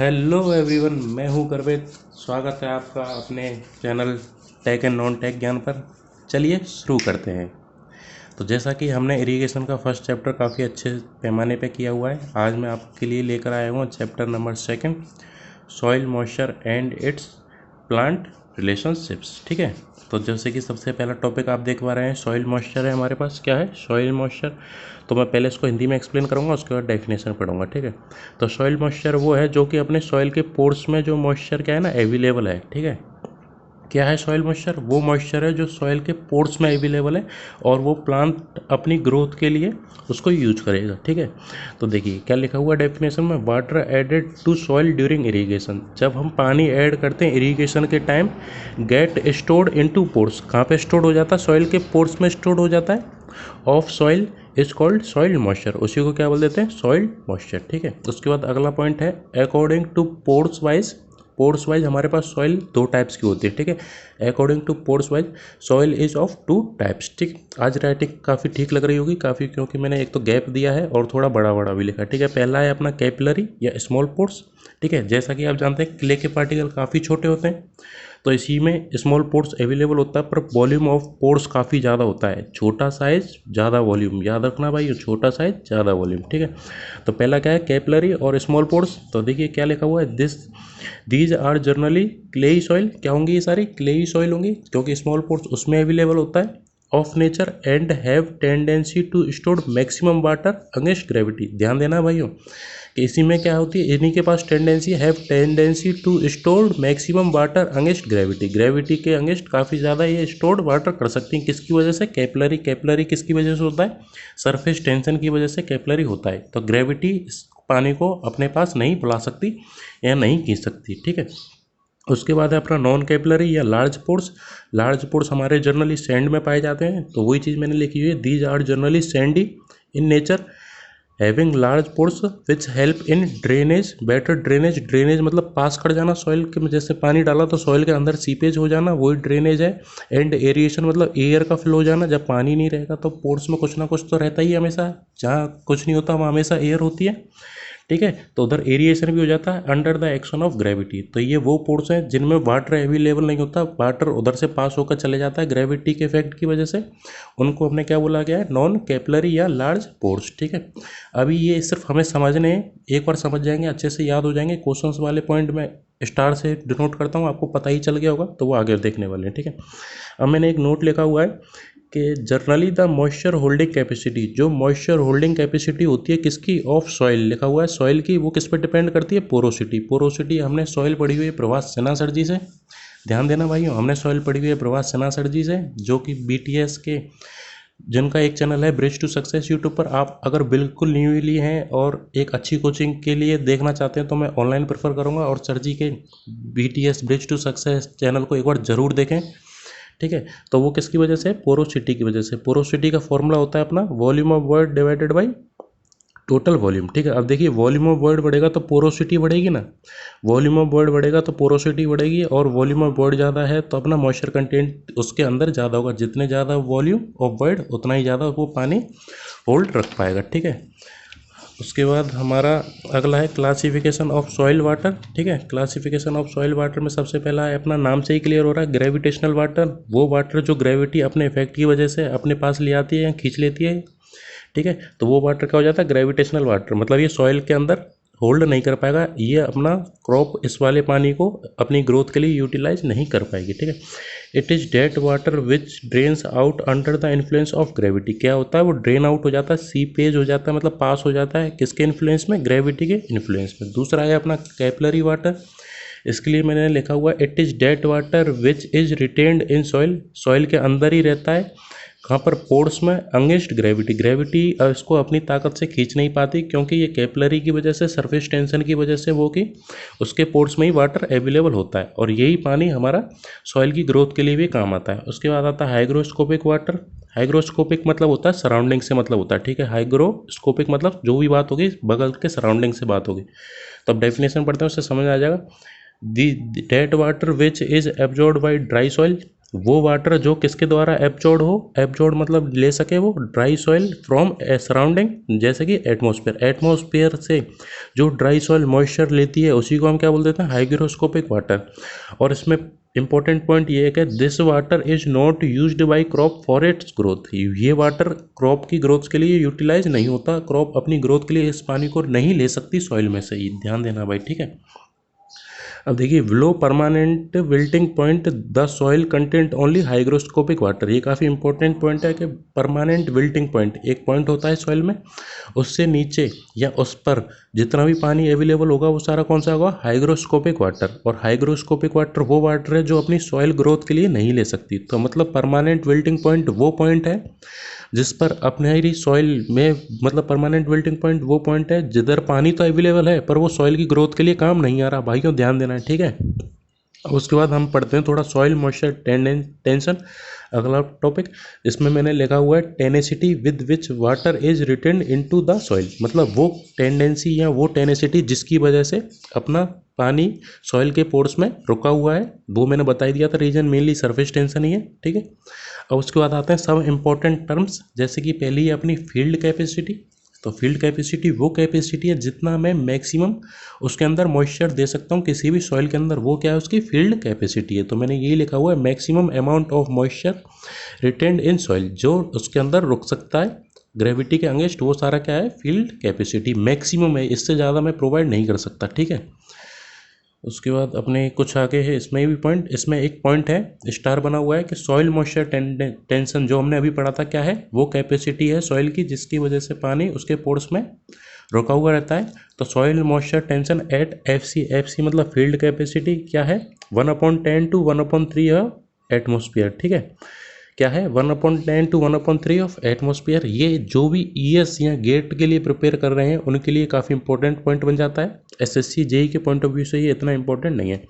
Hello everyone, मैं हूं गर्वित। स्वागत है आपका अपने channel tech and non tech ज्ञान पर। चलिए शुरू करते हैं। तो जैसा कि हमने इरिगेशन का फर्स्ट चैप्टर काफ़ी अच्छे पैमाने पे किया हुआ है, आज मैं आपके लिए लेकर आया हूँ chapter number 2, soil moisture and it's plant relationships. ठीक है, तो जैसे कि सबसे पहला टॉपिक आप देख पा रहे हैं, सॉइल मॉइस्चर है हमारे पास। क्या है सॉइल मॉइस्चर? तो मैं पहले इसको हिंदी में एक्सप्लेन करूंगा, उसके बाद डेफिनेशन पढ़ूंगा। ठीक है, तो सॉइल मॉइस्चर वो है जो कि अपने सॉइल के पोर्स में जो मॉइस्चर क्या है ना अवेलेबल है। ठीक है, क्या है सॉइल मॉइस्चर? वो मॉइस्चर है जो सॉइल के पोर्स में अवेलेबल है और वो प्लांट अपनी ग्रोथ के लिए उसको यूज करेगा। ठीक है, तो देखिए क्या लिखा हुआ डेफिनेशन में, water added to soil during irrigation. जब हम पानी ऐड करते हैं इरिगेशन के time, get stored into pores. कहाँ पे स्टोर्ड हो जाता है? सॉइल के पोर्स में स्टोर्ड हो जाता है। Of soil is called soil moisture, उसी को क्या बोल देते हैं? Soil moisture. ठीक है, उसके बाद अगला पॉइंट है according to pores wise. Pores wise हमारे पास सॉइल दो टाइप्स की होती है। ठीक है, according to pores wise soil is of two types. ठीक, आज राइटिंग काफ़ी ठीक लग रही होगी काफ़ी, क्योंकि मैंने एक तो गैप दिया है और थोड़ा बड़ा बड़ा भी लिखा है। ठीक है, पहला है अपना कैपिलरी या स्मॉल पोर्स। ठीक है, जैसा कि आप जानते हैं क्ले के पार्टिकल काफ़ी छोटे होते हैं, तो इसी में स्मॉल पोर्स अवेलेबल होता है, पर वॉल्यूम ऑफ पोर्स काफ़ी ज़्यादा होता है। छोटा साइज ज़्यादा वॉल्यूम, याद रखना भाई, छोटा साइज ज़्यादा वॉल्यूम। ठीक है, तो पहला क्या है कैपिलरी और स्मॉल पोर्स। तो देखिए क्या लिखा हुआ है, these are generally clayey soil. क्या होंगी ये सारी? क्लेई सॉइल होंगी, क्योंकि स्मॉल पोर्स उसमें अवेलेबल होता है। Of nature and have tendency to store maximum water against gravity. ध्यान देना भाइयों कि इसी में क्या होती है, इन्हीं के पास tendency, have tendency to store maximum water against gravity. Gravity के अगेंस्ट काफ़ी ज़्यादा ये स्टोर्ड वाटर कर सकती हैं। किसकी वजह से? कैपिलरी। कैपिलरी किसकी वजह से होता है? सरफेस टेंशन की वजह से कैपिलरी होता है। तो ग्रेविटी इस पानी को अपने पास नहीं बुला सकती या नहीं खींच सकती। ठीक है, उसके बाद है अपना नॉन कैपिलरी या लार्ज पोर्स। लार्ज पोर्स हमारे जनरली सैंड में पाए जाते हैं, तो वही चीज़ मैंने लिखी हुई है, these are generally sandy in nature having large pores which help in drainage, better drainage. Drainage मतलब पास कर जाना सॉइल के, जैसे पानी डाला तो सॉइल के अंदर सीपेज हो जाना, वही ड्रेनेज है। एंड एरिएशन मतलब एयर का फ्लो हो जाना। जब पानी नहीं रहेगा तो पोर्स में कुछ ना कुछ तो रहता ही है हमेशा, जहाँ कुछ नहीं होता वहाँ हमेशा एयर होती है। ठीक है, तो उधर एरिएशन भी हो जाता है under the action of gravity. तो ये वो पोर्स हैं जिनमें वाटर अवेलेबल नहीं होता, वाटर उधर से पास होकर चले जाता है ग्रेविटी के इफेक्ट की वजह से। उनको हमने क्या बोला गया है? नॉन कैपिलरी या लार्ज पोर्स। ठीक है, अभी ये सिर्फ हमें समझने हैं, एक बार समझ जाएंगे अच्छे से याद हो जाएंगे। क्वेश्चंस वाले पॉइंट में स्टार से डिनोट करता हूँ, आपको पता ही चल गया होगा, तो वो आगे देखने वाले हैं। ठीक है, अब मैंने एक नोट लिखा हुआ है कि generally the moisture holding capacity, जो मॉइस्चर होल्डिंग कैपेसिटी होती है किसकी? Of soil. लिखा हुआ है सॉइल की, वो किस पर डिपेंड करती है? पोरोसिटी। पोरोसिटी हमने सॉइल पढ़ी हुई है प्रभास सिन्हा सर जी से। ध्यान देना भाइयों, हमने सॉइल पढ़ी हुई है प्रभास सिन्हा सर जी से, जो कि बीटीएस के, जिनका एक चैनल है ब्रिज टू सक्सेस यूट्यूब पर। आप अगर बिल्कुल न्यूली हैं और एक अच्छी कोचिंग के लिए देखना चाहते हैं तो मैं ऑनलाइन प्रेफर करूंगा, और सर जी के BTS bridge to success channel को एक बार ज़रूर देखें। ठीक है, तो वो किसकी वजह से? पोरोसिटी की वजह से। पोरोसिटी का फॉर्मूला होता है अपना volume of void divided by total volume. ठीक है, अब देखिए वॉल्यूम ऑफ वॉइड बढ़ेगा तो पोरोसिटी बढ़ेगी ना, वॉल्यूम ऑफ वॉइड बढ़ेगा तो पोरोसिटी बढ़ेगी, और वॉल्यूम ऑफ वॉइड ज़्यादा है तो अपना मॉइस्चर कंटेंट उसके अंदर ज़्यादा होगा। जितने ज़्यादा वॉल्यूम ऑफ वॉइड उतना ही ज़्यादा वो पानी होल्ड रख पाएगा। ठीक है, उसके बाद हमारा अगला है क्लासिफिकेशन ऑफ सॉइल वाटर। ठीक है, क्लासिफिकेशन ऑफ सॉइल वाटर में सबसे पहला है, अपना नाम से ही क्लियर हो रहा है, ग्रेविटेशनल वाटर। वो वाटर जो ग्रेविटी अपने इफेक्ट की वजह से अपने पास ले आती है या खींच लेती है। ठीक है, तो वो वाटर क्या हो जाता है? Gravitational water. मतलब ये सॉइल के अंदर होल्ड नहीं कर पाएगा, ये अपना क्रॉप इस वाले पानी को अपनी ग्रोथ के लिए यूटिलाइज नहीं कर पाएगी। ठीक है, it is that water which drains out under the influence of gravity. क्या होता है? वो ड्रेन आउट हो जाता है, सीपेज हो जाता है, मतलब पास हो जाता है किसके इन्फ्लुएंस में? ग्रेविटी के इन्फ्लुएंस में। दूसरा है अपना कैपिलरी वाटर। इसके लिए मैंने लिखा हुआ it is that water which is retained in soil. Soil के अंदर ही रहता है, कहाँ पर? पोर्स में, अगेंस्ट ग्रेविटी। ग्रेविटी इसको अपनी ताकत से खींच नहीं पाती, क्योंकि ये कैपिलरी की वजह से, सरफेस टेंशन की वजह से वो कि उसके पोर्स में ही वाटर अवेलेबल होता है, और यही पानी हमारा सॉइल की ग्रोथ के लिए भी काम आता है। उसके बाद आता है हाइग्रोस्कोपिक वाटर। हाइग्रोस्कोपिक मतलब होता है सराउंडिंग से मतलब होता है। ठीक है, हाइग्रोस्कोपिक मतलब जो भी बात होगी बगल के सराउंडिंग से बात होगी। तो अब डेफिनेशन पढ़ते हैं, उससे समझ आ जाएगा। The date water which is absorb by dry soil. वो वाटर जो किसके द्वारा एब्जॉर्ब हो, एब्जॉर्ब मतलब ले सके वो ड्राई सॉइल फ्रॉम सराउंडिंग, जैसे कि एटमॉस्फेयर, एटमॉस्फेयर से जो ड्राई सॉइल मॉइस्चर लेती है उसी को हम क्या बोल देते हैं, हाइग्रोस्कोपिक वाटर। और इसमें इंपॉर्टेंट पॉइंट ये है कि this water is not used by crop for its growth, ये वाटर क्रॉप की ग्रोथ के लिए यूटिलाइज नहीं होता, क्रॉप अपनी ग्रोथ के लिए इस पानी को नहीं ले सकती सॉइल में से, ध्यान देना भाई, ठीक है। अब देखिए लो permanent wilting point the soil content only hygroscopic water, ये काफ़ी इंपॉर्टेंट पॉइंट है कि परमानेंट विल्टिंग पॉइंट एक पॉइंट होता है सॉइल में, उससे नीचे या उस पर जितना भी पानी अवेलेबल होगा वो सारा कौन सा होगा, हाइग्रोस्कोपिक वाटर। और हाइग्रोस्कोपिक वाटर वो वाटर है जो अपनी सॉइल ग्रोथ के लिए नहीं ले सकती। तो मतलब परमानेंट विल्टिंग पॉइंट वो पॉइंट है जिस पर अपनी सॉइल में, मतलब परमानेंट विल्टिंग पॉइंट वो पॉइंट है जिधर पानी तो अवेलेबल है पर वो सॉइल की ग्रोथ के लिए काम नहीं आ रहा। भाइयों ध्यान देना है, ठीक है। उसके बाद हम पढ़ते हैं थोड़ा सॉइल मॉइस्चर टेंशन, अगला टॉपिक। इसमें मैंने लिखा हुआ है tenacity with which water is retain into the soil, मतलब वो टेंडेंसी या वो टेनेसिटी जिसकी वजह से अपना पानी सॉइल के पोर्स में रुका हुआ है, वो मैंने बता ही दिया था, रीजन मेनली सरफेस टेंशन ही है, ठीक है। अब उसके बाद आते हैं सब इंपॉर्टेंट टर्म्स, जैसे कि पहली है अपनी फील्ड कैपेसिटी। तो फील्ड कैपेसिटी वो कैपेसिटी है जितना मैं मैक्सिमम उसके अंदर मॉइस्चर दे सकता हूँ किसी भी सॉइल के अंदर, वो क्या है उसकी फील्ड कैपेसिटी है। तो मैंने यही लिखा हुआ है maximum amount of moisture retained in soil, जो उसके अंदर रुक सकता है ग्रेविटी के अगेंस्ट, वो सारा क्या है, फील्ड कैपेसिटी मैक्सिमम है, इससे ज़्यादा मैं प्रोवाइड नहीं कर सकता, ठीक है। उसके बाद अपने कुछ आगे है इसमें भी पॉइंट, इसमें एक पॉइंट है स्टार बना हुआ है कि सॉइल मॉइस्चर टेंशन, जो हमने अभी पढ़ा था क्या है, वो कैपेसिटी है सॉइल की जिसकी वजह से पानी उसके पोर्स में रुका हुआ रहता है। तो soil moisture tension at F C मतलब फील्ड कैपेसिटी क्या है, 1/10 to 1/3 एटमोसफियर, ठीक है। क्या है 1/10 to 1/3 ऑफ एटमॉस्फेयर। ये जो भी ईएस या गेट के लिए प्रिपेयर कर रहे हैं उनके लिए काफ़ी इंपॉर्टेंट पॉइंट बन जाता है, एसएससी जेई के पॉइंट ऑफ व्यू से ये इतना इंपॉर्टेंट नहीं है।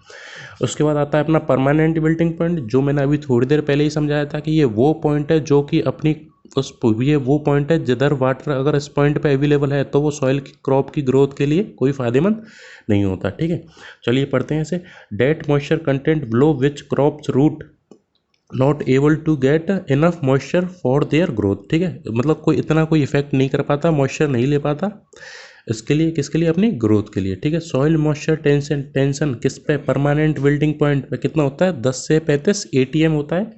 उसके बाद आता है अपना परमानेंट विल्टिंग पॉइंट, जो मैंने अभी थोड़ी देर पहले ही समझाया था कि ये वो पॉइंट है जो कि अपनी ये वो पॉइंट है जिधर वाटर अगर इस पॉइंट पे अवेलेबल है तो वो सॉइल की क्रॉप की ग्रोथ के लिए कोई फायदेमंद नहीं होता, ठीक है। चलिए पढ़ते हैं इसे। That moisture content below which crops root not able to get enough moisture for their growth, ठीक है। मतलब कोई इफेक्ट नहीं कर पाता, मॉइस्चर नहीं ले पाता इसके लिए, किसके लिए, अपनी ग्रोथ के लिए, ठीक है। सॉइल मॉइस्चर टेंशन किस पे, परमानेंट विल्टिंग पॉइंट पे कितना होता है, 10 से 35 ATM होता है।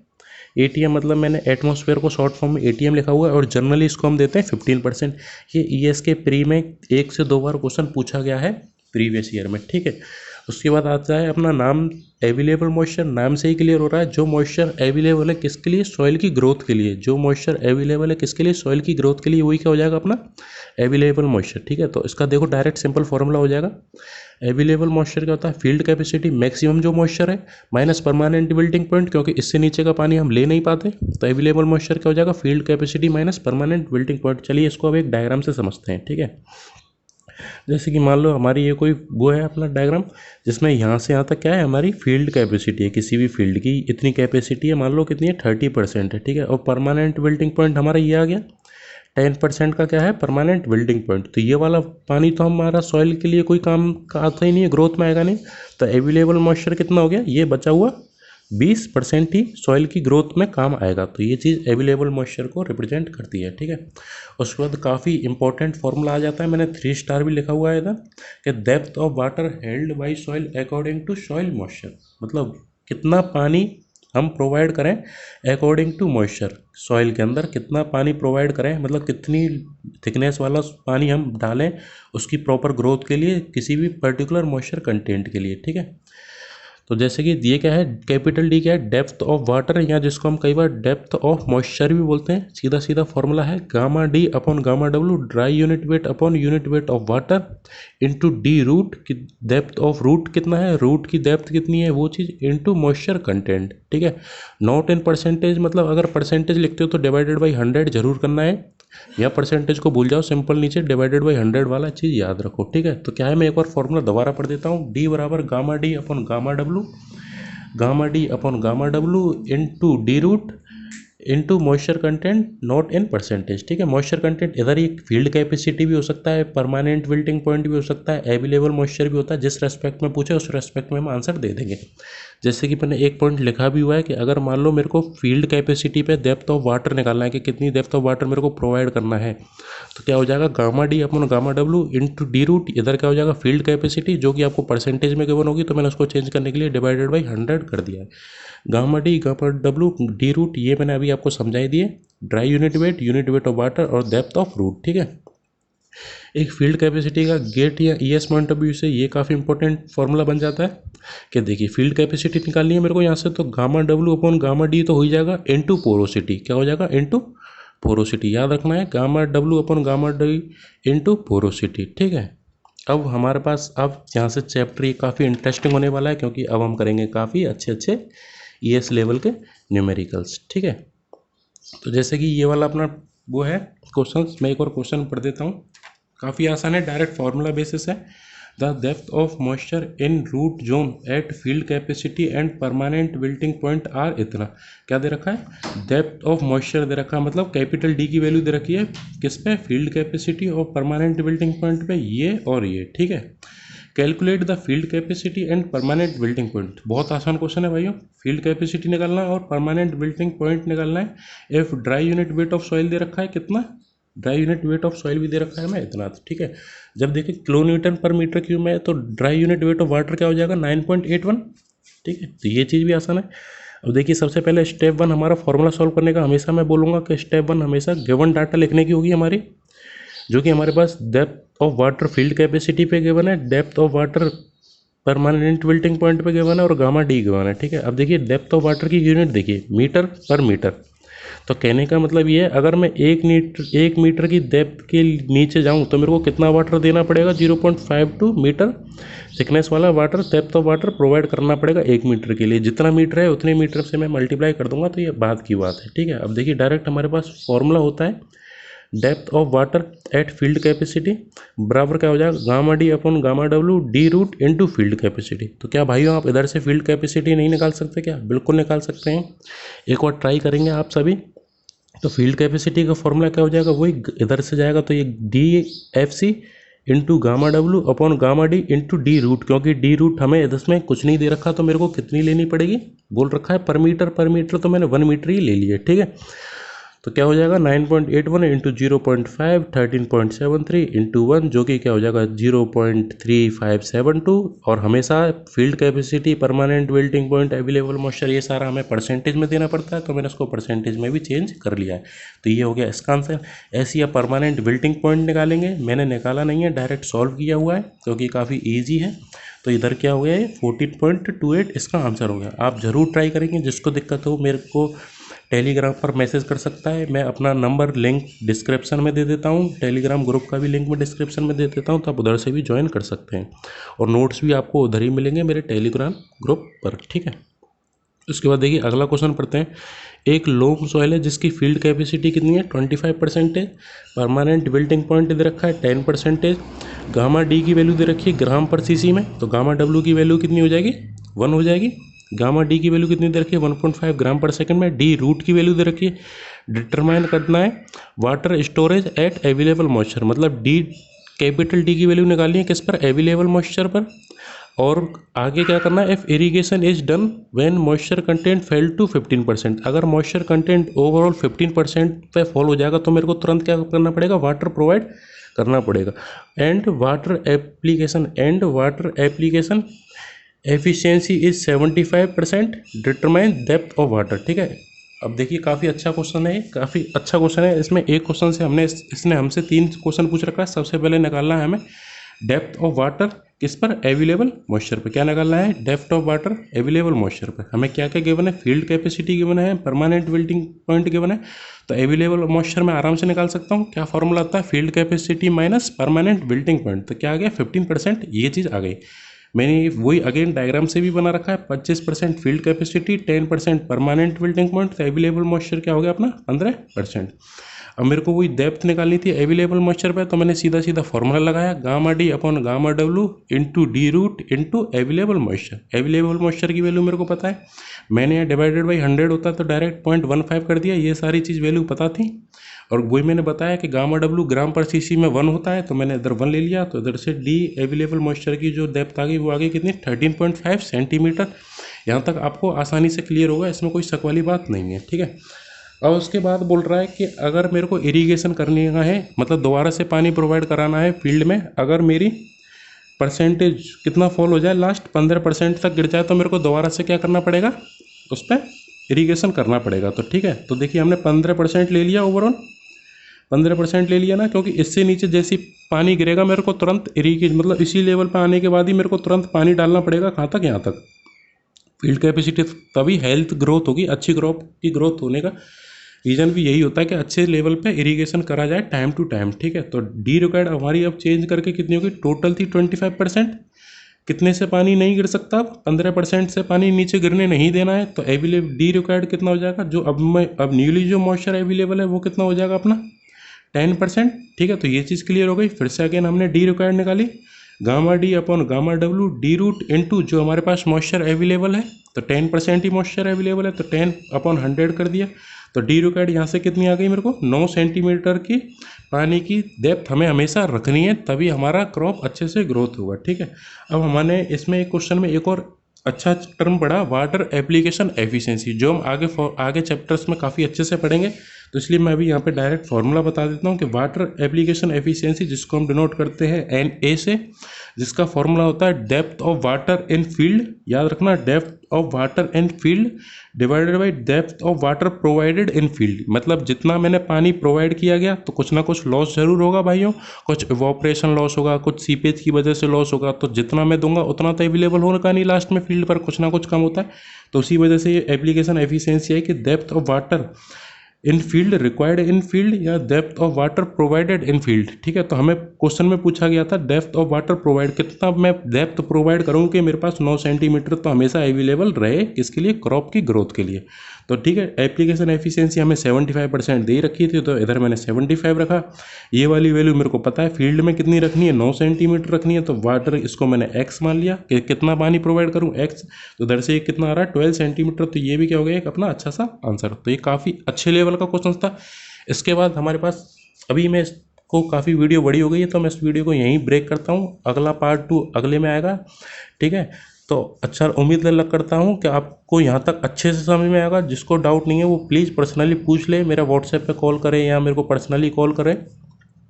ATM मतलब मैंने एटमॉस्फेयर को शॉर्ट फॉर्म में ATM लिखा हुआ है और जनरली इसको हम देते हैं 15%। ये ES के प्री में 1 से 2 बार क्वेश्चन पूछा गया है प्रीवियस ईयर में, ठीक है। उसके बाद आता है अपना नाम अवेलेबल मॉइस्चर, नाम से ही क्लियर हो रहा है जो मॉइस्चर अवेलेबल है किसके लिए, सॉइल की ग्रोथ के लिए, जो मॉइस्चर अवेलेबल है किसके लिए, सॉइल की ग्रोथ के लिए, वही क्या हो जाएगा अपना अवेलेबल मॉइस्चर, ठीक है। तो इसका देखो डायरेक्ट सिंपल फॉर्मूला हो जाएगा, अवेलेबल मॉइस्चर क्या होता है, फील्ड कैपेसिटी मैक्सिमम जो मॉइस्चर है माइनस परमानेंट विल्टिंग पॉइंट, क्योंकि इससे नीचे का पानी हम ले नहीं पाते, तो अवेलेबल मॉइस्चर क्या हो जाएगा, field capacity minus permanent wilting point. चलिए इसको अब एक डायग्राम से समझते हैं, ठीक है। जैसे कि मान लो हमारी ये कोई वो है अपना डायग्राम जिसमें यहाँ से यहाँ तक क्या है, हमारी फील्ड कैपेसिटी है, किसी भी फील्ड की इतनी कैपेसिटी है, मान लो कितनी है, 30% है, ठीक है। और परमानेंट विल्टिंग पॉइंट हमारा ये आ गया 10% का क्या है, परमानेंट विल्टिंग पॉइंट। तो ये वाला पानी तो हमारा सॉइल के लिए कोई काम का आता ही नहीं है, ग्रोथ में आएगा नहीं। तो अवेलेबल मॉइस्चर कितना हो गया, ये बचा हुआ 20% ही सॉइल की ग्रोथ में काम आएगा। तो ये चीज़ अवेलेबल मॉइस्चर को रिप्रेजेंट करती है, ठीक है। उसके बाद काफ़ी इंपॉर्टेंट फॉर्मूला आ जाता है, मैंने 3 स्टार भी लिखा हुआ है इधर कि depth of water held by soil according to soil moisture, मतलब कितना पानी हम प्रोवाइड करें अकॉर्डिंग टू मॉइस्चर, सॉइल के अंदर कितना पानी प्रोवाइड करें, मतलब कितनी थिकनेस वाला पानी हम डालें उसकी प्रॉपर ग्रोथ के लिए, किसी भी पर्टिकुलर मॉइस्चर कंटेंट के लिए, ठीक है। तो जैसे कि ये क्या है, कैपिटल D क्या है, डेप्थ ऑफ वाटर, या जिसको हम कई बार डेप्थ ऑफ मॉइस्चर भी बोलते हैं। सीधा सीधा फॉर्मूला है gamma D upon gamma W, dry unit weight upon unit weight of water into D root की डेप्थ ऑफ रूट कितना है, रूट की डेप्थ कितनी है वो चीज़, इंटू मॉइस्चर कंटेंट, ठीक है। नॉट इन परसेंटेज, मतलब अगर परसेंटेज लिखते हो तो डिवाइडेड बाई 100 जरूर करना है, या परसेंटेज को भूल जाओ, सिंपल नीचे डिवाइडेड बाई 100 वाला चीज़ याद रखो, ठीक है। तो क्या है, मैं एक बार फॉर्मूला दोबारा पढ़ देता हूँ, D बराबर gamma D upon gamma W, gamma D upon gamma W into D root into moisture content not in percentage. ठीक है, मॉइस्चर कंटेंट इधर ही फील्ड कैपेसिटी भी हो सकता है, परमानेंट विल्टिंग पॉइंट भी हो सकता है, अवेलेबल मॉइस्चर भी होता है। जिस रेस्पेक्ट में पूछे उस रेस्पेक्ट में हम आंसर दे देंगे। जैसे कि मैंने एक पॉइंट लिखा भी हुआ है कि अगर मान लो मेरे को फील्ड कैपेसिटी पे डेप्थ ऑफ वाटर निकालना है कि कितनी डेप्थ ऑफ वाटर मेरे को प्रोवाइड करना है, तो क्या हो जाएगा gamma D upon gamma W into D root, इधर क्या हो जाएगा फील्ड कैपेसिटी जो कि आपको परसेंटेज में गिवन होगी, तो मैंने उसको चेंज करने के लिए डिवाइडेड बाई 100 कर दिया है। Gamma D gamma W D root ये मैंने अभी आपको समझाई दिए, dry unit weight of water और डेप्थ ऑफ रूट। ठीक है, एक फील्ड कैपेसिटी का गेट या ईएस पॉइंट ऑफ व्यू से ये काफ़ी इंपॉर्टेंट फॉर्मूला बन जाता है कि देखिए फील्ड कैपेसिटी निकालनी है मेरे को यहाँ से, तो gamma W upon gamma D तो हो ही जाएगा इनटू पोरोसिटी। क्या हो जाएगा? Into porosity. याद रखना है gamma W upon gamma D into porosity. ठीक है, अब हमारे पास अब यहाँ से चैप्टर ये काफ़ी इंटरेस्टिंग होने वाला है, क्योंकि अब हम करेंगे काफ़ी अच्छे ईएस लेवल के न्यूमेरिकल्स। ठीक है, तो जैसे कि ये वाला अपना वो है क्वेश्चन, मैं एक और क्वेश्चन पढ़ देता हूँ। काफ़ी आसान है, डायरेक्ट फार्मूला बेसिस है। The depth of moisture in root zone at field capacity and permanent wilting point are इतना। क्या दे रखा है? डेप्थ ऑफ मॉइस्चर दे रखा है, मतलब कैपिटल डी की वैल्यू दे रखी है किस पे? फील्ड कैपेसिटी और परमानेंट विल्टिंग पॉइंट पे, ये और ये। ठीक है, calculate the field capacity and permanent wilting point. बहुत आसान क्वेश्चन है भाइयों, फील्ड कैपेसिटी निकालना है और परमानेंट विल्टिंग पॉइंट निकालना है। If dry unit weight of soil दे रखा है कितना, dry unit weight of soil भी दे रखा है हमें इतना। ठीक है, जब देखिए किलो न्यूटन पर मीटर क्यूब में, तो dry unit weight of water क्या हो जाएगा? 9.81। ठीक है, तो ये चीज़ भी आसान है। अब देखिए सबसे पहले स्टेप 1 हमारा फॉर्मूला सॉल्व करने का, हमेशा मैं बोलूँगा कि स्टेप 1 हमेशा गिवन डाटा लिखने की होगी हमारी, जो कि हमारे पास depth of water field capacity पे गिवन है, depth of water permanent wilting point पे गिवन है और गामा डी गिवन है। ठीक है, अब देखिए डेप्थ ऑफ वाटर की यूनिट देखिए मीटर पर मीटर। तो कहने का मतलब ये है, अगर मैं 1 मीटर की डेप्थ के नीचे जाऊं तो मेरे को कितना वाटर देना पड़ेगा? 0.52 मीटर थिकनेस वाला water, depth of water provide करना पड़ेगा 1 मीटर के लिए। जितना मीटर है उतने मीटर से मैं मल्टीप्लाई कर दूंगा, तो ये बात की बात है। ठीक है, अब देखिए डायरेक्ट हमारे पास फॉर्मूला होता है depth of water at field capacity बराबर क्या हो जाएगा? Gamma D upon gamma W D root into field capacity. तो क्या भाइयों आप इधर से फील्ड कैपेसिटी नहीं निकाल सकते क्या? बिल्कुल निकाल सकते हैं। एक और ट्राई करेंगे आप सभी। तो फील्ड कैपेसिटी का फॉर्मूला क्या हो जाएगा? वही इधर से जाएगा, तो ये D F C into gamma W upon gamma D into D root, क्योंकि डी रूट हमें इसमें कुछ नहीं दे रखा, तो मेरे को कितनी लेनी पड़ेगी? बोल रखा है पर मीटर, तो मैंने 1 मीटर ही ले लिया। ठीक है, तो क्या हो जाएगा? 9.81 इंटू 0.5 13.73 इंटू 1, जो कि क्या हो जाएगा? 0.3572। और हमेशा field capacity, permanent wilting point, available moisture, ये सारा हमें परसेंटेज में देना पड़ता है, तो मैंने इसको परसेंटेज में भी चेंज कर लिया है। तो ये हो गया इसका आंसर। ऐसे या परमानेंट विल्टिंग पॉइंट निकालेंगे, मैंने निकाला नहीं है, डायरेक्ट सॉल्व किया हुआ है, क्योंकि काफ़ी ईजी है। तो इधर क्या हो गया है? 14.28 इसका आंसर हो गया। आप ज़रूर ट्राई करेंगे, जिसको दिक्कत हो मेरे को टेलीग्राम पर मैसेज कर सकता है। मैं अपना नंबर लिंक डिस्क्रिप्शन में दे देता हूँ, टेलीग्राम ग्रुप का भी लिंक मैं डिस्क्रिप्शन में दे देता हूँ, तो आप उधर से भी ज्वाइन कर सकते हैं। और नोट्स भी आपको उधर ही मिलेंगे मेरे टेलीग्राम ग्रुप पर। ठीक है, उसके बाद देखिए अगला क्वेश्चन पढ़ते हैं। एक लोम सॉइल है जिसकी फील्ड कैपेसिटी कितनी है? 25%। परमानेंट विल्टिंग पॉइंट दे रखा है 10%। गामा डी की वैल्यू दे रखी है ग्राम पर सीसी में, तो गामा डब्ल्यू की वैल्यू कितनी हो जाएगी? 1 हो जाएगी। गामा डी की वैल्यू कितनी दे रखी है? 1.5 ग्राम पर सेकंड में। डी रूट की वैल्यू दे रखी है। डिटरमाइन करना है water storage at available moisture, मतलब डी कैपिटल डी की वैल्यू निकालनी है किस पर? अवेलेबल मॉइस्चर पर। और आगे क्या करना है? If irrigation is done when moisture content fell to 15%। अगर मॉइस्चर कंटेंट ओवरऑल 15% पे फॉल हो जाएगा, तो मेरे को तुरंत क्या करना पड़ेगा? वाटर प्रोवाइड करना पड़ेगा। And water application efficiency is 75%। Determine depth of water. ठीक है, अब देखिए काफ़ी अच्छा क्वेश्चन है, काफ़ी अच्छा क्वेश्चन है। इसमें एक क्वेश्चन से इसने हमसे 3 क्वेश्चन पूछ रखा है। सबसे पहले निकालना है हमें डेप्थ ऑफ वाटर किस पर? अवेलेबल मॉइस्चर पर। क्या निकालना है? Depth of water available moisture पर। हमें क्या क्या गिवन है? फील्ड कैपेसिटी गिवन है, परमानेंट विल्टिंग पॉइंट गिवन है, तो अवेलेबल मॉइस्चर में आराम से निकाल सकता हूँ। क्या फॉर्मूला आता है? Field capacity minus permanent wilting point, तो क्या आ गया? 15%। ये चीज़ आ गई। मैंने वही अगेन डायग्राम से भी बना रखा है। 25% field capacity, 10% permanent wilting point, तो अवेलेबल मॉइस्चर क्या हो गया अपना? 15%। अब मेरे को वही डेप्थ निकालनी थी अवेलेबल मॉइस्चर पे, तो मैंने सीधा सीधा फॉर्मूला लगाया gamma D upon gamma W into D root into available moisture. Available moisture की वैल्यू मेरे को पता है, मैंने यहाँ डिवाइडेड बाई 100 होता है तो डायरेक्ट 0.15 कर दिया। ये सारी चीज़ वैल्यू पता थी, और वही मैंने बताया कि गामा डब्ल्यू ग्राम पर सीसी में 1 होता है, तो मैंने इधर 1 ले लिया। तो इधर से डी अवेलेबल मॉइस्चर की जो डेप्थ आ गई वो आ गई कितनी, 13.5 सेंटीमीटर। यहाँ तक आपको आसानी से क्लियर होगा, इसमें कोई शक वाली बात नहीं है, ठीक है। और उसके बाद बोल रहा है कि अगर मेरे को इरिगेशन करने का है, मतलब दोबारा से पानी प्रोवाइड कराना है फील्ड में, अगर मेरी परसेंटेज कितना फॉल हो जाए, लास्ट 15% तक गिर जाए, तो मेरे को दोबारा से क्या करना पड़ेगा, उस पर इरिगेशन करना पड़ेगा। तो ठीक है, तो देखिए हमने 15% ले लिया, ओवरऑल 15% ले लिया ना, क्योंकि इससे नीचे जैसे पानी गिरेगा मेरे को तुरंत इरिगेशन, मतलब इसी लेवल पर आने के बाद ही मेरे को तुरंत पानी डालना पड़ेगा। कहाँ तक, यहाँ तक फील्ड कैपेसिटी, तभी हेल्थ ग्रोथ होगी। अच्छी क्रॉप की ग्रोथ होने का रीज़न भी यही होता है कि अच्छे लेवल पे इरिगेशन करा जाए टाइम टू टाइम, ठीक है। तो डी रिक्वायर्ड हमारी अब चेंज करके कितनी होगी, टोटल थी 25%, कितने से पानी नहीं गिर सकता, 15% से पानी नीचे गिरने नहीं देना है। तो अवेलेबल डी रिक्वायर्ड कितना हो जाएगा, जो अब न्यूली जो मॉइस्चर अवेलेबल है वो कितना हो जाएगा अपना 10%, ठीक है। तो ये चीज़ क्लियर हो गई। फिर से अगेन हमने डी रिक्वायर्ड निकाली, gamma D upon gamma W D root into जो हमारे पास मॉइस्चर अवेलेबल है, तो 10% ही मॉइस्चर अवेलेबल है, तो 10 अपॉन 100 कर दिया। तो डी रिक्वायर्ड यहाँ से कितनी आ गई मेरे को, 9 सेंटीमीटर की पानी की डेप्थ हमें हमेशा रखनी है, तभी हमारा क्रॉप अच्छे से ग्रोथ होगा, ठीक है। अब हमने इसमें एक क्वेश्चन में एक और अच्छा टर्म पढ़ा, वाटर एप्लीकेशन एफिशिएंसी, जो हम आगे चैप्टर्स में काफ़ी अच्छे से पढ़ेंगे। तो इसलिए मैं अभी यहाँ पे डायरेक्ट फार्मूला बता देता हूँ कि वाटर एप्लीकेशन एफिशिएंसी, जिसको हम डिनोट करते हैं NA से, जिसका फॉर्मूला होता है depth of water in field, याद रखना, depth of water in field divided by depth of water provided in field. मतलब जितना मैंने पानी प्रोवाइड किया गया तो कुछ ना कुछ लॉस जरूर होगा भाइयों, कुछ इवोपरेशन लॉस होगा, कुछ सीपेज की वजह से लॉस होगा। तो जितना मैं दूंगा उतना तो अवेलेबल होगा नहीं, लास्ट में फील्ड पर कुछ ना कुछ कम होता है। तो उसी वजह से ये एप्लीकेशन एफिशिएंसी है कि depth of water in field required in field या depth of water provided in field, ठीक है। तो हमें क्वेश्चन में पूछा गया था डेप्थ ऑफ वाटर प्रोवाइड, कितना मैं डेप्थ प्रोवाइड करूँ कि मेरे पास 9 सेंटीमीटर तो हमेशा अवेलेबल रहे, किसके लिए, क्रॉप की ग्रोथ के लिए। तो ठीक है, एप्लीकेशन एफिशिएंसी हमें 75% दे रखी थी, तो इधर मैंने 75 रखा। ये वाली वैल्यू मेरे को पता है फील्ड में कितनी रखनी है, 9 सेंटीमीटर रखनी है, तो वाटर इसको मैंने x मान लिया कि कितना पानी प्रोवाइड करूँ, x। तो इधर से कितना आ रहा है 12 सेंटीमीटर, तो ये भी क्या हो गया एक अपना अच्छा सा आंसर। तो ये काफ़ी अच्छे लेवल का क्वेश्चन था। इसके बाद हमारे पास अभी मैं को काफ़ी वीडियो बड़ी हो गई है, तो मैं इस वीडियो को यहीं ब्रेक करता हूँ, अगला पार्ट 2 अगले में आएगा, ठीक है। तो अच्छा, उम्मीद लग करता हूँ कि आपको यहाँ तक अच्छे से समझ में आएगा। जिसको डाउट नहीं है वो प्लीज़ पर्सनली पूछ ले, मेरा व्हाट्सएप पे कॉल करें या मेरे को पर्सनली कॉल करें,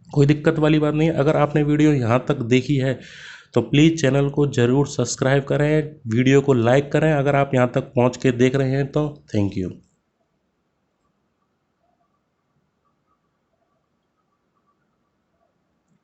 कोई दिक्कत वाली बात नहीं है। अगर आपने वीडियो यहाँ तक देखी है तो प्लीज़ चैनल को ज़रूर सब्सक्राइब करें, वीडियो को लाइक करें। अगर आप यहाँ तक पहुँच के देख रहे हैं तो थैंक यू।